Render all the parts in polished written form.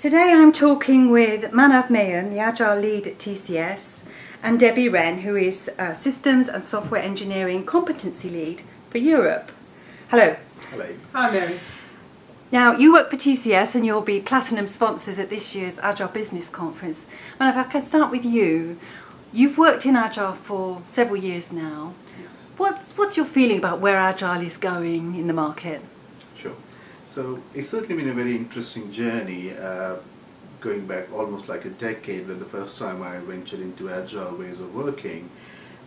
Today I'm talking with Manav Mehan, the Agile lead at TCS, and Debbie Wren, who is Systems and Software Engineering Competency Lead for Europe. Hello. Hello. Hi, Mary. Now, you work for TCS and you'll be platinum sponsors at this year's Agile Business Conference. Manav, if I can start with you. You've worked in Agile for several years now. Yes. What's your feeling about where Agile is going in the market? Sure. So it's certainly been a very interesting journey, going back almost like a decade when the first time I ventured into Agile ways of working.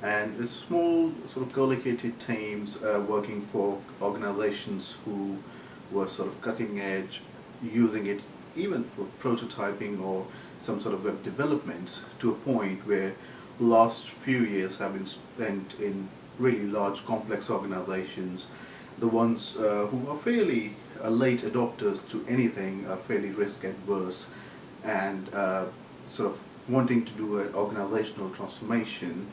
And the small sort of co-located teams working for organizations who were sort of cutting edge, using it even for prototyping or some sort of web development, to a point where last few years have been spent in really large complex organizations. The ones who are fairly late adopters to anything, are fairly risk adverse, and sort of wanting to do an organizational transformation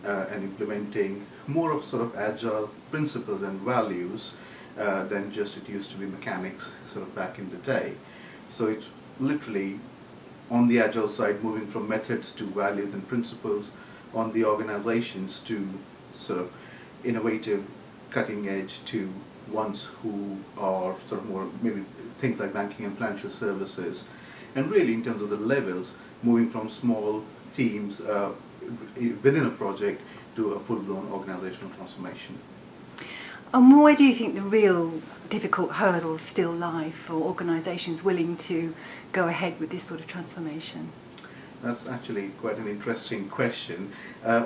and implementing more of sort of agile principles and values than just it used to be mechanics sort of back in the day. So it's literally on the agile side moving from methods to values and principles, on the organizations to sort of innovative, cutting edge, to ones who are sort of more maybe things like banking and financial services, and really in terms of the levels, moving from small teams within a project to a full-blown organizational transformation. And where do you think the real difficult hurdles still lie for organisations willing to go ahead with this sort of transformation? That's actually quite an interesting question.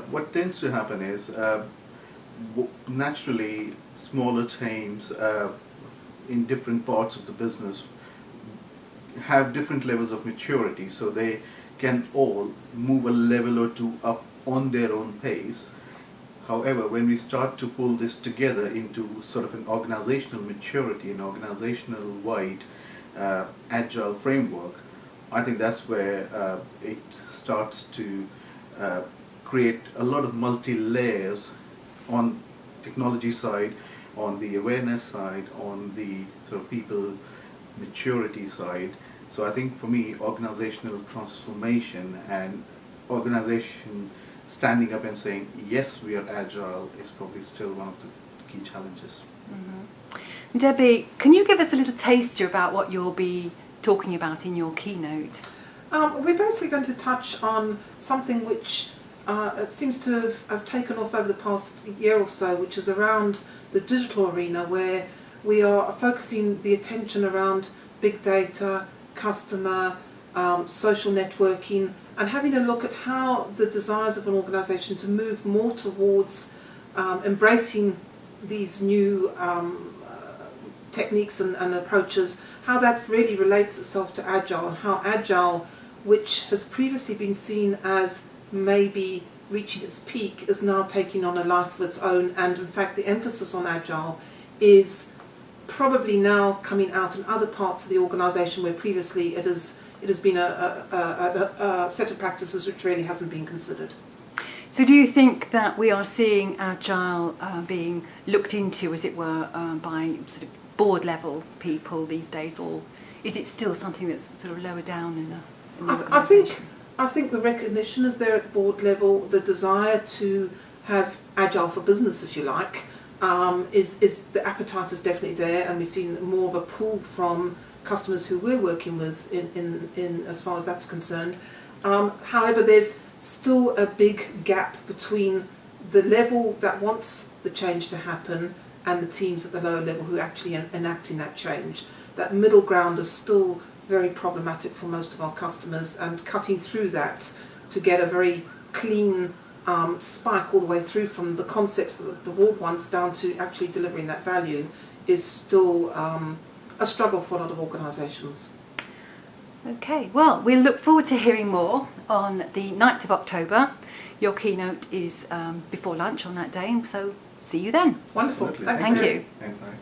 What tends to happen is naturally smaller teams in different parts of the business have different levels of maturity, so they can all move a level or two up on their own pace. However, when we start to pull this together into sort of an organizational maturity, an organizational wide agile framework, I think that's where it starts to create a lot of multi-layers on technology side, on the awareness side, on the sort of people maturity side. So I think for me, organizational transformation and organization standing up and saying, yes, we are agile, is probably still one of the key challenges. Mm-hmm. Debbie, can you give us a little taster about what you'll be talking about in your keynote? We're basically going to touch on something which seems to have taken off over the past year or so, which is around the digital arena, where we are focusing the attention around big data, customer, social networking, and having a look at how the desires of an organisation to move more towards embracing these new techniques and approaches, how that really relates itself to Agile, and how Agile, which has previously been seen as maybe reaching its peak, is now taking on a life of its own, and in fact the emphasis on Agile is probably now coming out in other parts of the organisation where previously it has been a set of practices which really hasn't been considered. So do you think that we are seeing Agile being looked into, as it were, by sort of board level people these days, or is it still something that's sort of lower down in the organisation? I think the recognition is there at the board level. The desire to have Agile for business, if you like, is the appetite is definitely there, and we've seen more of a pull from customers who we're working with in as far as that's concerned. However, there's still a big gap between the level that wants the change to happen and the teams at the lower level who are actually enacting that change. That middle ground is still very problematic for most of our customers, and cutting through that to get a very clean spike all the way through from the concepts that the board wants down to actually delivering that value is still a struggle for a lot of organisations. Okay, well, we'll look forward to hearing more on the 9th of October. Your keynote is before lunch on that day, and so see you then. Wonderful. Absolutely. Thanks, Thank Mary. you. Thanks, Mary.